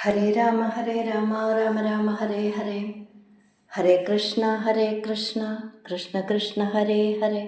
ഹരേ രാമ രാമ രാമ ഹരേ ഹരേ. ഹരേ കൃഷ്ണ കൃഷ്ണ കൃഷ്ണ ഹരേ ഹരേ.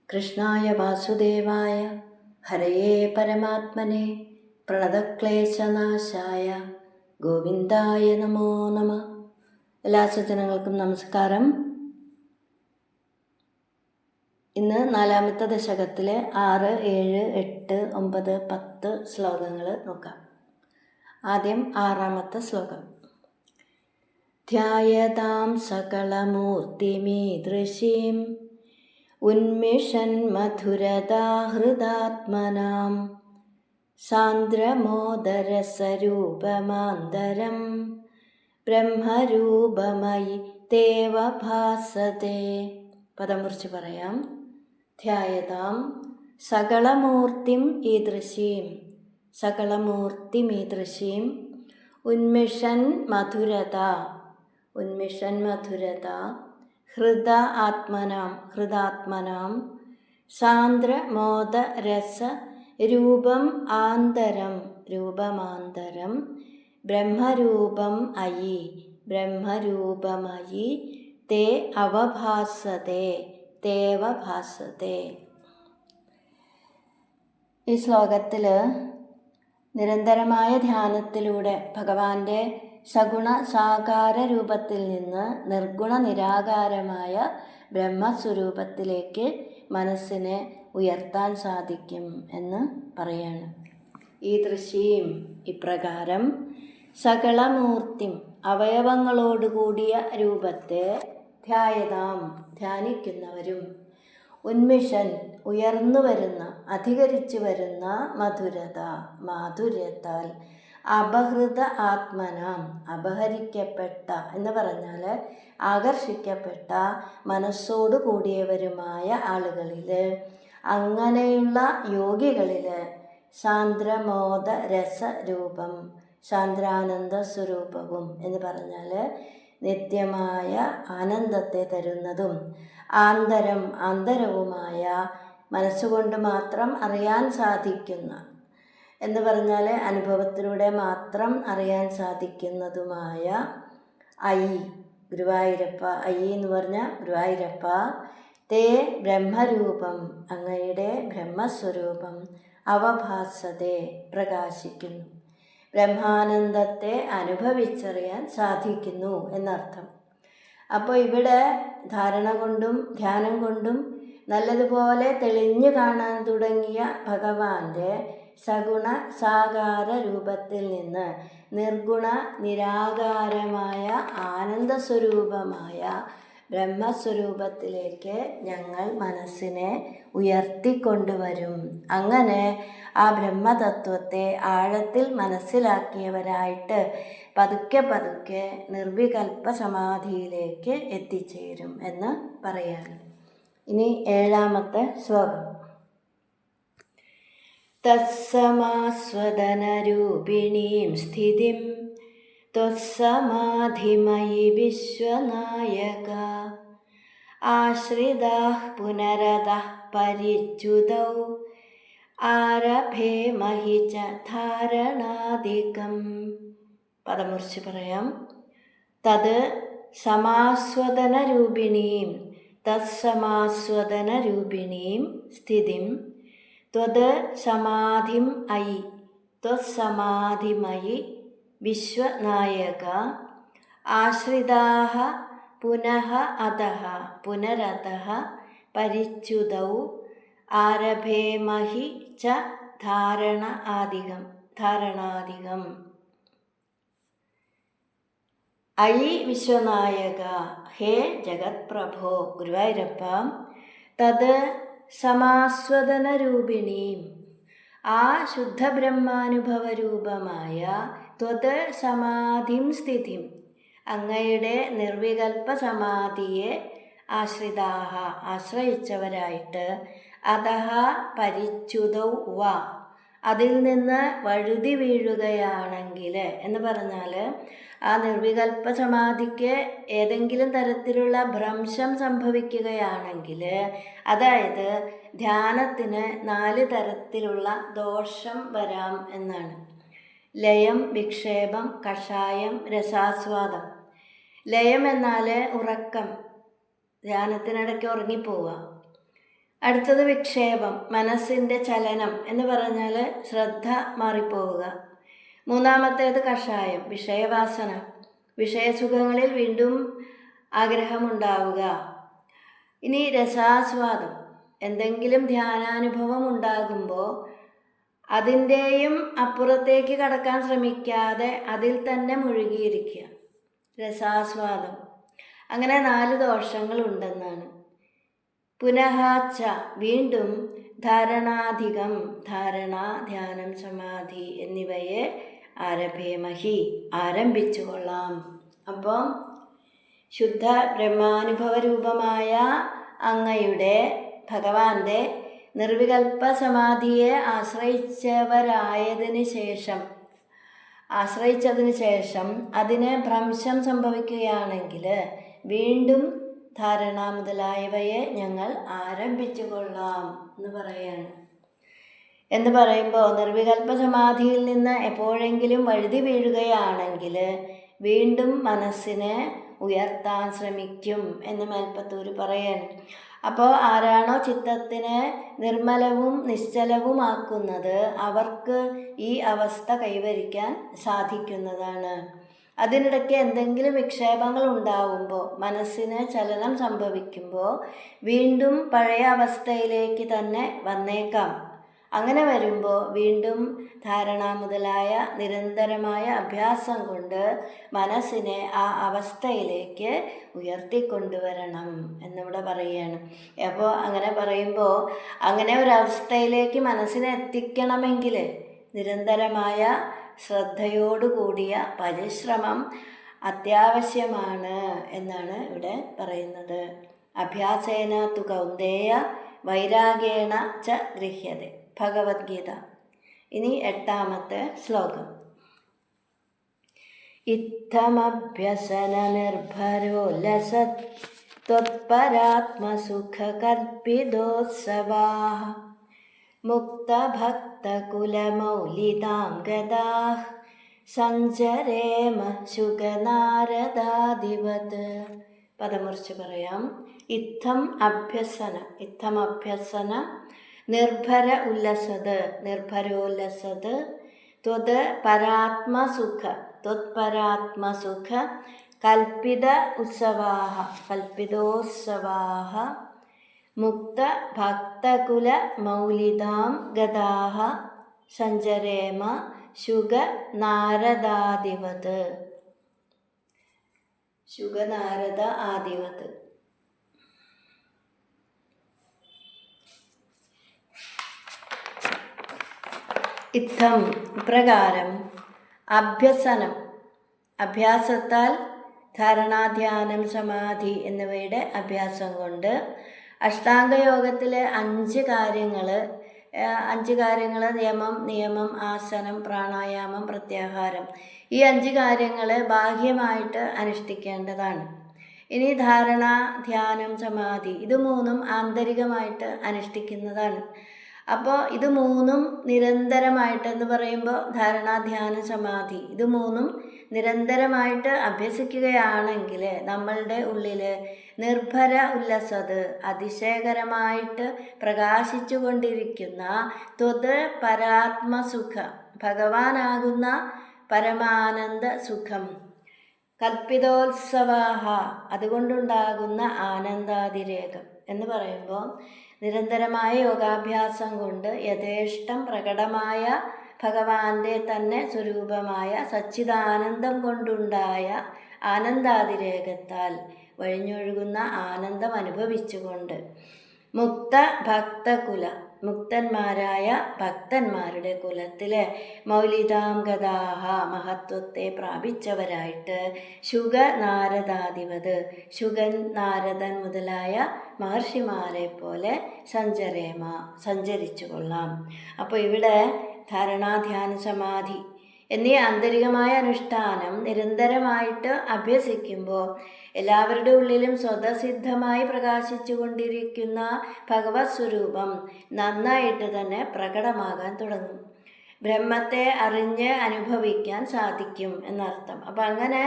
കൃഷ്ണായ വാസുദേവായ ഹരയേ പരമാത്മനെ പ്രണതക്ലേശനാശായ ഗോവിന്ദായ നമോ നമ. എല്ലാ സജ്ജനങ്ങൾക്കും നമസ്കാരം. ഇന്ന് 4-ാമത്തെ ദശകത്തിലെ 6, 7, 8, 9, 10 ശ്ലോകങ്ങൾ നോക്കാം. ആദ്യം 6-ാമത്തെ ശ്ലോകം. ധ്യായതാം സകലമൂർത്തിമീദൃശീം ഉന്മിഷൻ മധുരദാഹൃദാത്മനാം സാന്ദ്രമോദരസരൂപമാന്തരം ബ്രഹ്മരൂപമയി തേവ ഭാസതേ. പദം കുറിച്ച് പറയാം. ധ്യായതാം സകളമൂർത്തിം ഈദൃശീം, സകളമൂർത്തിമീദൃശീം ഉന്മിഷൻ മധുരത, ഉന്മിഷൻ മധുരത ഹൃദ ആത്മനാം, ഹൃദാത്മനാം സാന്ദ്രമോദരസ രൂപം ആന്തരം, രൂപമാന്തരം ബ്രഹ്മരൂപം അയി, ബ്രഹ്മരൂപമയി തേ അവഭാസതേ, തേവ ഭാസതേ. ഈ ശ്ലോകത്തിൽ നിരന്തരമായ ധ്യാനത്തിലൂടെ ഭഗവാന്റെ സഗുണ സാകാര രൂപത്തിൽ നിന്ന് നിർഗുണ നിരാകാരമായ ബ്രഹ്മസ്വരൂപത്തിലേക്ക് മനസ്സിനെ ഉയർത്താൻ സാധിക്കും എന്ന് പറയാണ്. ഈ ദൃശ്യം ഇപ്രകാരം സകളമൂർത്തിം അവയവങ്ങളോടുകൂടിയ രൂപത്തെ ധ്യായതാം ധ്യാനിക്കുന്നവരും ഉന്മിഷൻ ഉയർന്നു വരുന്ന അധികരിച്ചു വരുന്ന മധുരത മാധുര്യത്താൽ അപഹൃത ആത്മനാം അപഹരിക്കപ്പെട്ട എന്ന് പറഞ്ഞാൽ ആകർഷിക്കപ്പെട്ട മനസ്സോടു കൂടിയവരുമായ ആളുകളിൽ, അങ്ങനെയുള്ള യോഗികളിൽ സാന്ദ്രമോദ രസരൂപം, സാന്ദ്രാനന്ദ സ്വരൂപവും എന്ന് പറഞ്ഞാൽ നിത്യമായ ആനന്ദത്തെ തരുന്നതും ആന്തരം ആന്തരവുമായ മനസ്സുകൊണ്ട് മാത്രം അറിയാൻ സാധിക്കുന്ന എന്ന് പറഞ്ഞാൽ അനുഭവത്തിലൂടെ മാത്രം അറിയാൻ സാധിക്കുന്നതുമായ ഐ, ഗുരുവായൂരപ്പ, ഐ എന്ന് പറഞ്ഞാൽ ഗുരുവായൂരപ്പ, തേ ബ്രഹ്മരൂപം അങ്ങയുടെ ബ്രഹ്മസ്വരൂപം അവഭാസതേ പ്രകാശിക്കുന്നു, ബ്രഹ്മാനന്ദത്തെ അനുഭവിച്ചറിയാൻ സാധിക്കുന്നു എന്നർത്ഥം. അപ്പോൾ ഇവിടെ ധാരണ കൊണ്ടും ധ്യാനം കൊണ്ടും നല്ലതുപോലെ തെളിഞ്ഞു കാണാൻ തുടങ്ങിയ ഭഗവാന്റെ സഗുണ സാകാര രൂപത്തിൽ നിന്ന് നിർഗുണ നിരാകാരമായ ആനന്ദസ്വരൂപമായ ബ്രഹ്മസ്വരൂപത്തിലേക്ക് ഞങ്ങൾ മനസ്സിനെ ഉയർത്തിക്കൊണ്ടുവരും. അങ്ങനെ ആ ബ്രഹ്മതത്വത്തെ ആഴത്തിൽ മനസ്സിലാക്കിയവരായിട്ട് പതുക്കെ പതുക്കെ നിർവികൽപ്പ സമാധിയിലേക്ക് എത്തിച്ചേരും എന്ന് പറയാണ്. ഇനി 7-ാമത്തെ ശ്ലോകം. തത്സമാസ്വദനരൂപിണീം സ്ഥിതിം ത്വത്സമാധിമയി വിശ്വനായക ആശ്രിതാഃ പുനരതഃ പരിച്യുതൗ ആരഭേമഹി ച ധാരണാദികം. പദം കുറിച്ച് പറയാം. തത് സമാസ്വദനരൂപിണീം, തത്സമാസ്വദനരൂപിണീം സ്ഥിതിം ത്വത് സമാധിം അയി, ത്വത്സമാധിമയി വിശ്വനായക ആശ്രിതാഃ പുനഃ അധഃ പുനരതഃ പരിച്യുതൗ ആരഭേമഹി ച ധാരണാദികം. ഐ വിശ്വനായക, ഹേ ജഗത് പ്രഭോ ഗുരുവായൂരപ്പ, തത് സമാസ്വദനരൂപിണീം ആ ശുദ്ധബ്രഹ്മാനുഭവ രൂപമായ ത്വത് സമാധിം സ്ഥിതിം അങ്ങയുടെ നിർവികൽപ്പ സമാധിയെ ആശ്രിതാഹ ആശ്രയിച്ചവരായിട്ട് അധഃ പരിച്യുതൗ വ അതിൽ നിന്ന് വഴുതി വീഴുകയാണെങ്കിൽ എന്ന് പറഞ്ഞാൽ ആ നിർവികൽപ്പ സമാധിക്ക് ഏതെങ്കിലും തരത്തിലുള്ള ഭ്രംശം സംഭവിക്കുകയാണെങ്കിൽ, അതായത് ധ്യാനത്തിന് 4 തരത്തിലുള്ള ദോഷം വരാം എന്നാണ്. ലയം, വിക്ഷേപം, കഷായം, രസാസ്വാദം. ലയം എന്നാൽ ഉറക്കം, ധ്യാനത്തിനിടയ്ക്ക് ഉറങ്ങിപ്പോവുക. അടുത്തത് വിക്ഷേപം, മനസ്സിൻ്റെ ചലനം എന്ന് പറഞ്ഞാൽ ശ്രദ്ധ മാറിപ്പോവുക. മൂന്നാമത്തേത് കഷായം, വിഷയവാസന, വിഷയസുഖങ്ങളിൽ വീണ്ടും ആഗ്രഹമുണ്ടാവുക. ഇനി രസാസ്വാദം, എന്തെങ്കിലും ധ്യാനാനുഭവം ഉണ്ടാകുമ്പോൾ അതിൻ്റെയും അപ്പുറത്തേക്ക് കടക്കാൻ ശ്രമിക്കാതെ അതിൽ തന്നെ മുഴുകിയിരിക്കുക, രസാസ്വാദം. അങ്ങനെ 4 ദോഷങ്ങളുണ്ടെന്നാണ്. പുനഃച്ച, വീണ്ടും ധാരണാധികം, ധാരണ, ധ്യാനം, സമാധി എന്നിവയെ ആരഭേമഹി, ആരംഭിച്ചു കൊള്ളാം. അപ്പം ശുദ്ധ ബ്രഹ്മാനുഭവ രൂപമായ അങ്ങയുടെ ഭഗവാന്റെ നിർവികൽപ്പ സമാധിയെ ആശ്രയിച്ചതിന് ശേഷം അതിന് ഭ്രംശം സംഭവിക്കുകയാണെങ്കിൽ വീണ്ടും ധാരണ മുതലായവയെ ഞങ്ങൾ ആരംഭിച്ചു കൊള്ളാം എന്ന് പറയുമ്പോൾ നിർവികൽപ്പ സമാധിയിൽ നിന്ന് എപ്പോഴെങ്കിലും വഴുതി വീഴുകയാണെങ്കിൽ വീണ്ടും മനസ്സിനെ ഉയർത്താൻ ശ്രമിക്കും എന്ന് മേൽപ്പത്തൂർ പറയാണ്. അപ്പോൾ ആരാണോ ചിത്തത്തിനെ നിർമ്മലവും നിശ്ചലവുമാക്കുന്നത് അവർക്ക് ഈ അവസ്ഥ കൈവരിക്കാൻ സാധിക്കുന്നതാണ്. അതിനിടയ്ക്ക് എന്തെങ്കിലും വിക്ഷേപങ്ങൾ ഉണ്ടാവുമ്പോൾ, മനസ്സിന് ചലനം സംഭവിക്കുമ്പോൾ വീണ്ടും പഴയ അവസ്ഥയിലേക്ക് തന്നെ വന്നേക്കാം. അങ്ങനെ വരുമ്പോൾ വീണ്ടും ധാരണ മുതലായ നിരന്തരമായ അഭ്യാസം കൊണ്ട് മനസ്സിനെ ആ അവസ്ഥയിലേക്ക് ഉയർത്തിക്കൊണ്ടുവരണം എന്നിവിടെ പറയുകയാണ്. അപ്പോൾ അങ്ങനെ പറയുമ്പോൾ അങ്ങനെ ഒരവസ്ഥയിലേക്ക് മനസ്സിനെ എത്തിക്കണമെങ്കിൽ നിരന്തരമായ ശ്രദ്ധയോടുകൂടിയ പരിശ്രമം അത്യാവശ്യമാണ് എന്നാണ് ഇവിടെ പറയുന്നത്. അഭ്യാസേന തു കൗന്ദേയ വൈരാഗേണ ച ഗൃഹ്യതേ, ഭഗവത്ഗീത. ഇനി 8ാമത്തെ ശ്ലോകം. ഇത്തമഭ്യസന നിർഭരോല്ലസത് ത്വത്പരാത്മസുഖകൽപ്പിതോത്സവാഃ മുക്തഭക്തകുലമൗലിതാം ഗതാഃ സഞ്ചരേമ ശുഗനാരദാദിവത്. പദമുറിച്ച് പറയാം. ഇത്തം അഭ്യസന നിർഭര ഉല്ലസത്, നിർഭരോല്ലസത് ത്വത് പരാത്മസുഖ കൽപ്പിതോത്സവാഃ മുക്തഭക്തകുലമൗലിതാം ഗതാഃ സഞ്ചരേമ ശുഗനാരദാദിവത്. ശുഗനാരദ ആദിവത്. ഇത്തം പ്രകാരം അഭ്യാസത്താൽ ധാരണാധ്യാനം, സമാധി എന്നിവയുടെ അഭ്യാസം കൊണ്ട് അഷ്ടാംഗയോഗത്തിലെ 5 കാര്യങ്ങൾ നിയമം, ആസനം, പ്രാണായാമം, പ്രത്യാഹാരം, ഈ 5 കാര്യങ്ങൾ ബാഹ്യമായിട്ട് അനുഷ്ഠിക്കേണ്ടതാണ്. ഇനി ധാരണ, ധ്യാനം, സമാധി ഇത് 3ഉം ആന്തരികമായിട്ട് അനുഷ്ഠിക്കുന്നതാണ്. അപ്പോൾ ഇത് 3ഉം നിരന്തരമായിട്ടെന്ന് പറയുമ്പോൾ ധാരണ, ധ്യാനം, സമാധി ഇത് 3ഉം നിരന്തരമായിട്ട് അഭ്യസിക്കുകയാണെങ്കിൽ നമ്മളുടെ ഉള്ളിൽ നിർഭര ഉല്ലസത്, അതിശയകരമായിട്ട് പ്രകാശിച്ചു കൊണ്ടിരിക്കുന്ന ത്വത് പരാത്മസുഖ, ഭഗവാനാകുന്ന പരമാനന്ദ സുഖം, കൽപ്പിതോത്സവാഃ അതുകൊണ്ടുണ്ടാകുന്ന ആനന്ദാതിരേകം എന്ന് പറയുമ്പോൾ നിരന്തരമായ യോഗാഭ്യാസം കൊണ്ട് യഥേഷ്ടം പ്രകടമായ ഭഗവാന്റെ തന്നെ സ്വരൂപമായ സച്ചിദാനന്ദം കൊണ്ടുണ്ടായ ആനന്ദാതിരേകത്താൽ വഴിഞ്ഞൊഴുകുന്ന ആനന്ദം അനുഭവിച്ചുകൊണ്ട് മുക്തന്മാരായ ഭക്തന്മാരുടെ കുലത്തിലെ മൗലിതാം ഗതാഹ മഹത്വത്തെ പ്രാപിച്ചവരായിട്ട് ശുഗനാരദാദിവത്, ശുഗൻ, നാരദൻ മുതലായ മഹർഷിമാരെ പോലെ സഞ്ചരിച്ചു കൊള്ളാം. അപ്പോൾ ഇവിടെ ധാരണാധ്യാന സമാധി എന്നീ ആന്തരികമായ അനുഷ്ഠാനം നിരന്തരമായിട്ട് അഭ്യസിക്കുമ്പോൾ എല്ലാവരുടെ ഉള്ളിലും സ്വതസിദ്ധമായി പ്രകാശിച്ചു കൊണ്ടിരിക്കുന്ന ഭഗവത് സ്വരൂപം നന്നായിട്ട് തന്നെ പ്രകടമാകാൻ തുടങ്ങും. ബ്രഹ്മത്തെ അറിഞ്ഞ് അനുഭവിക്കാൻ സാധിക്കും എന്നർത്ഥം. അപ്പം അങ്ങനെ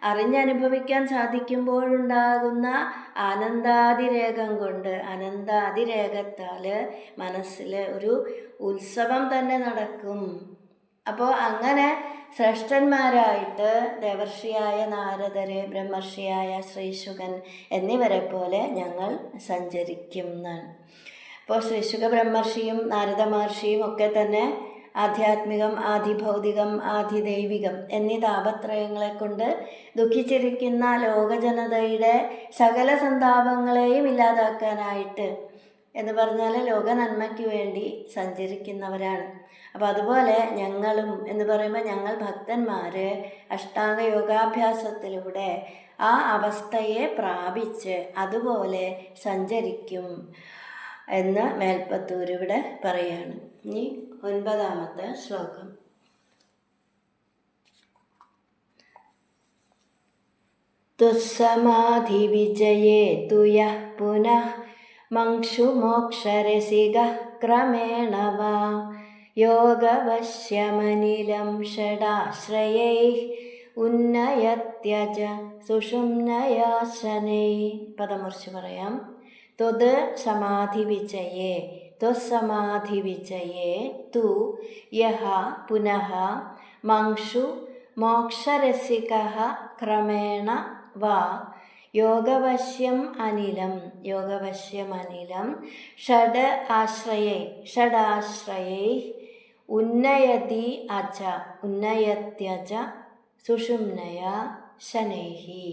അറിഞ്ഞനുഭവിക്കാൻ സാധിക്കുമ്പോഴുണ്ടാകുന്ന ആനന്ദാതിരേകം കൊണ്ട്, ആനന്ദാതിരേകത്താൽ മനസ്സിൽ ഒരു ഉത്സവം തന്നെ നടക്കും. അപ്പോൾ അങ്ങനെ ശ്രേഷ്ഠന്മാരായിട്ട് ദേവർഷിയായ നാരദര്, ബ്രഹ്മർഷിയായ ശ്രീശുകൻ എന്നിവരെ പോലെ ഞങ്ങൾ സഞ്ചരിക്കും എന്നാണ്. അപ്പോൾ ശ്രീശുക ബ്രഹ്മർഷിയും നാരദ മഹർഷിയും ഒക്കെ തന്നെ ആധ്യാത്മികം, ആധിഭൗതികം, ആധിദൈവികം എന്നീ താപത്രയങ്ങളെ കൊണ്ട് ദുഃഖിച്ചിരിക്കുന്ന ലോകജനതയുടെ സകല സന്താപങ്ങളെയും ഇല്ലാതാക്കാനായിട്ട് എന്ന് പറഞ്ഞാൽ ലോക നന്മയ്ക്ക് വേണ്ടി സഞ്ചരിക്കുന്നവരാണ്. അപ്പോൾ അതുപോലെ ഞങ്ങളും എന്ന് പറയുമ്പോൾ ഞങ്ങൾ ഭക്തന്മാർ അഷ്ടാംഗ യോഗാഭ്യാസത്തിലൂടെ ആ അവസ്ഥയെ പ്രാപിച്ച് അതുപോലെ സഞ്ചരിക്കും എന്ന് മേൽപ്പത്തൂർ ഇവിടെ പറയാണ്. ഇനി 9ാമത്തെ ശ്ലോകം. തുസ്സമാധി വിജയേ തുയഃ പുനഃ മംക്ഷു മോക്ഷരസിക ക്രമേണ വാ യോഗവശ്യമനിലം ഷഡാശ്രയൈഃ ഉന്നയത്യജ സുഷുമ്നയാശനൈ. പദമുറിച്ച് പറയാം. ത്വത് സമാധി വിജയേ, ത്വസമാധി വിജയേ തു യഃ പുനഃ മംക്ഷു മോക്ഷരസികഃ ക്രമേണ വാ യോഗവശ്യം അനിലം, യോഗവശ്യമനിലം ഷഡ് ആശ്രയൈ, ഷഡാശ്രയൈ ഉന്നയതി അജ, ഉന്നയത്യജ സുഷുമ്നയാ ശനൈഹി.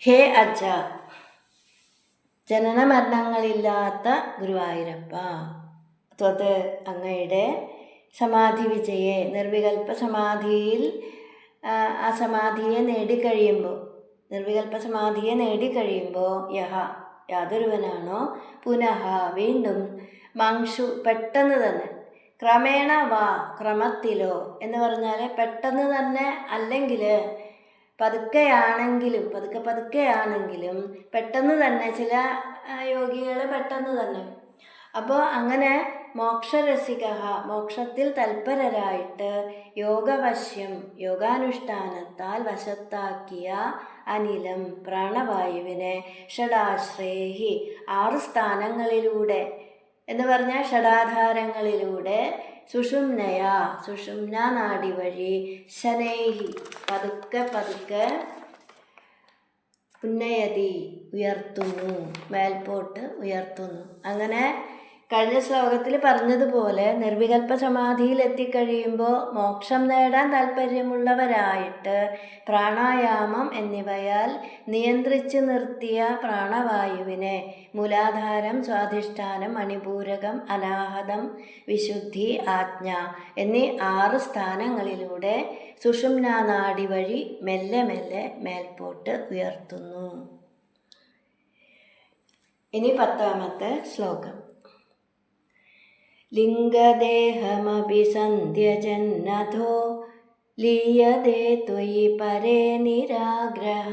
ഹേ അജ, ജനന മരണങ്ങളില്ലാത്ത ഗുരുവായൂരപ്പ, ത്വത് അങ്ങയുടെ സമാധി വിജയെ, നിർവികൽപ്പ സമാധിയിൽ ആ സമാധിയെ നേടിക്കഴിയുമ്പോൾ, നിർവികൽപ്പ സമാധിയെ നേടിക്കഴിയുമ്പോൾ യഹ യാതൊരുവനാണോ പുനഃ വീണ്ടും മംക്ഷു പെട്ടെന്ന് തന്നെ, ക്രമേണ വാ ക്രമത്തിലോ എന്ന് പറഞ്ഞാൽ പെട്ടെന്ന് തന്നെ അല്ലെങ്കിൽ പതുക്കെയാണെങ്കിലും, പതുക്കെയാണെങ്കിലും പെട്ടെന്ന് തന്നെ, ചില യോഗികൾ പെട്ടെന്ന് തന്നെ. അപ്പോൾ അങ്ങനെ മോക്ഷരസിക, മോക്ഷത്തിൽ തൽപരരായിട്ട് യോഗവശ്യം, യോഗാനുഷ്ഠാനത്താൽ വശത്താക്കിയ അനിലം പ്രാണവായുവിനെ ഷഡാശ്രേഹി 6 സ്ഥാനങ്ങളിലൂടെ എന്ന് പറഞ്ഞാൽ ഷഡാധാരങ്ങളിലൂടെ സുഷുമ്നയ, സുഷുമ്ന നാഡി വഴി ശനൈഹി പതുക്കെ ഉന്നയതി ഉയർത്തുന്നു, മേൽപോട്ട് ഉയർത്തുന്നു. അങ്ങനെ കഴിഞ്ഞ ശ്ലോകത്തിൽ പറഞ്ഞതുപോലെ നിർവികൽപ്പ സമാധിയിൽ എത്തിക്കഴിയുമ്പോൾ മോക്ഷം നേടാൻ താല്പര്യമുള്ളവരായിട്ട് പ്രാണായാമം എന്നിവയാൽ നിയന്ത്രിച്ച് നിർത്തിയ പ്രാണവായുവിനെ മൂലാധാരം, സ്വാധിഷ്ഠാനം, മണിപൂരകം, അനാഹതം, വിശുദ്ധി, ആജ്ഞ എന്നീ 6 സ്ഥാനങ്ങളിലൂടെ സുഷുമ്നാ നാഡി വഴി മെല്ലെ മെല്ലെ മേൽപോട്ട് ഉയർത്തുന്നു. ഇനി 10ാമത്തെ ശ്ലോകം. ലിംഗദേഹമപി സന്ധ്യജന്നഥോ ലീയതേ ത്വയി പരേ നിരാഗ്രഹ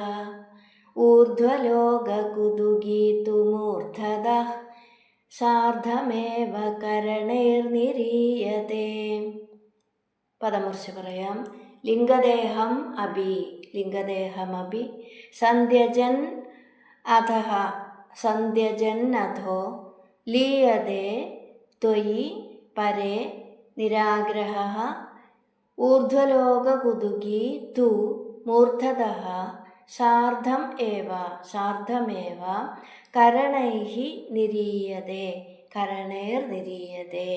ഊർധ്വലോകകുതുഗീതുമൂർധതഃ സാർദ്ധമേവ കരണൈർനിരീയതേ. പദമുറിച്ച് പറയാം. ലിംഗദേഹം അപി, ലിംഗദേഹമപി സന്ധ്യജൻ അധഃ, സന്ധ്യജൻ അധോ ലീയതേ ത്വയി പരേ നിരാഗ്രഹഃ ഊർധ്വലോകകുതുകീ തു മൂർധതഃ സാർദ്ധമേവ കരണൈഃ നിരീയതേ, കരണൈർനിരീയതേ.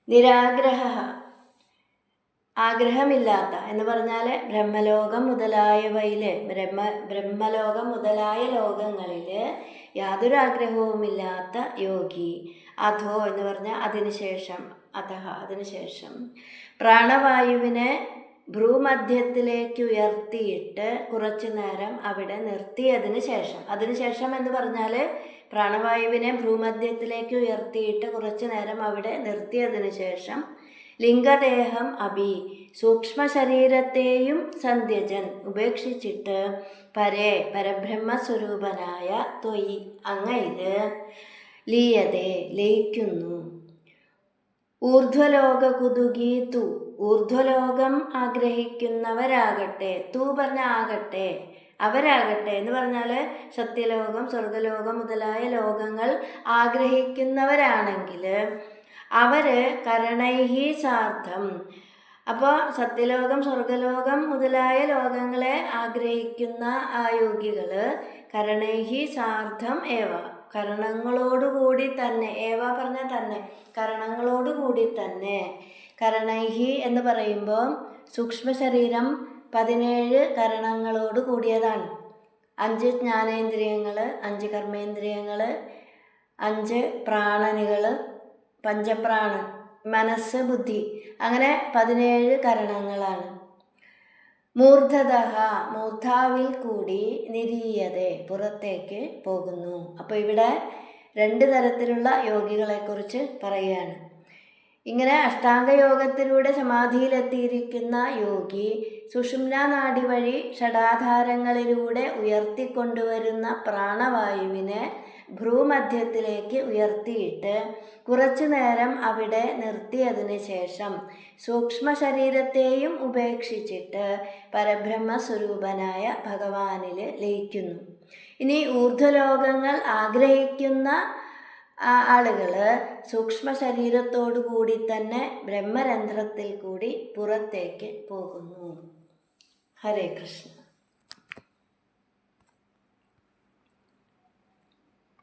നിരാഗ്രഹഃ ആഗ്രഹമില്ലാത്ത എന്ന് പറഞ്ഞാൽ ബ്രഹ്മലോകം മുതലായവയിൽ, ബ്രഹ്മലോകം മുതലായ ലോകങ്ങളിൽ യാതൊരു ആഗ്രഹവുമില്ലാത്ത യോഗി. അധോ എന്ന് പറഞ്ഞാൽ അതിനുശേഷം, അതിനുശേഷം പ്രാണവായുവിനെ ഭ്രൂമധ്യത്തിലേക്ക് ഉയർത്തിയിട്ട് കുറച്ചു നേരം അവിടെ നിർത്തിയതിന് ശേഷം, അതിനുശേഷം എന്ന് പറഞ്ഞാൽ പ്രാണവായുവിനെ ഭ്രൂമധ്യത്തിലേക്ക് ഉയർത്തിയിട്ട് കുറച്ചു നേരം അവിടെ നിർത്തിയതിന് ശേഷം ലിംഗദേഹം അഭി സൂക്ഷ്മ ശരീരത്തെയും സന്ധ്യജൻ ഉപേക്ഷിച്ചിട്ട് പരേ പരബ്രഹ്മസ്വരൂപനായ ത്വയി അങ്ങയില് ലീയതേ ലയിക്കുന്നു. ഊർധ്വലോക കുതുകി തു ഊർധ്വലോകം ആഗ്രഹിക്കുന്നവരാകട്ടെ, തു പറഞ്ഞ ആകട്ടെ, അവരാകട്ടെ എന്ന് പറഞ്ഞാൽ സത്യലോകം സ്വർഗലോകം മുതലായ ലോകങ്ങൾ ആഗ്രഹിക്കുന്നവരാണെങ്കിൽ അവര് കരണൈഹി സാർത്ഥം. അപ്പോൾ സത്യലോകം സ്വർഗലോകം മുതലായ ലോകങ്ങളെ ആഗ്രഹിക്കുന്ന ആ യോഗികൾ കരണൈഹി സാർത്ഥം ഏവ കരണങ്ങളോടുകൂടി തന്നെ, ഏവ പറഞ്ഞാൽ തന്നെ, കരണങ്ങളോടുകൂടി തന്നെ. കരണൈഹി എന്ന് പറയുമ്പോൾ സൂക്ഷ്മ ശരീരം 17 കരണങ്ങളോട് കൂടിയതാണ്. 5 ജ്ഞാനേന്ദ്രിയങ്ങൾ, 5 കർമ്മേന്ദ്രിയങ്ങൾ, 5 പ്രാണനുകൾ, പഞ്ചപ്രാണൻ, മനസ്സ്, ബുദ്ധി, അങ്ങനെ 17 കരണങ്ങളാണ്. മൂർധതഃ മൂർധാവിൽ കൂടി നിരീയതേ പുറത്തേക്ക് പോകുന്നു. അപ്പോൾ ഇവിടെ 2 തരത്തിലുള്ള യോഗികളെക്കുറിച്ച് പറയുകയാണ്. ഇങ്ങനെ അഷ്ടാംഗയോഗത്തിലൂടെ സമാധിയിലെത്തിയിരിക്കുന്ന യോഗി സുഷുമ്നാ നാഡി വഴി ഷഡാധാരങ്ങളിലൂടെ ഉയർത്തിക്കൊണ്ടുവരുന്ന പ്രാണവായുവിനെ ഭ്രൂമധ്യത്തിലേക്ക് ഉയർത്തിയിട്ട് കുറച്ചു നേരം അവിടെ നിർത്തിയതിന് ശേഷം സൂക്ഷ്മ ശരീരത്തെയും ഉപേക്ഷിച്ചിട്ട് പരബ്രഹ്മസ്വരൂപനായ ഭഗവാനിൽ ലയിക്കുന്നു. ഇനി ഊർധ്വലോകങ്ങൾ ആഗ്രഹിക്കുന്ന ആളുകൾ സൂക്ഷ്മ ശരീരത്തോടു കൂടി തന്നെ ബ്രഹ്മരന്ധ്രത്തിൽ കൂടി പുറത്തേക്ക് പോകുന്നു. ഹരേ കൃഷ്ണ.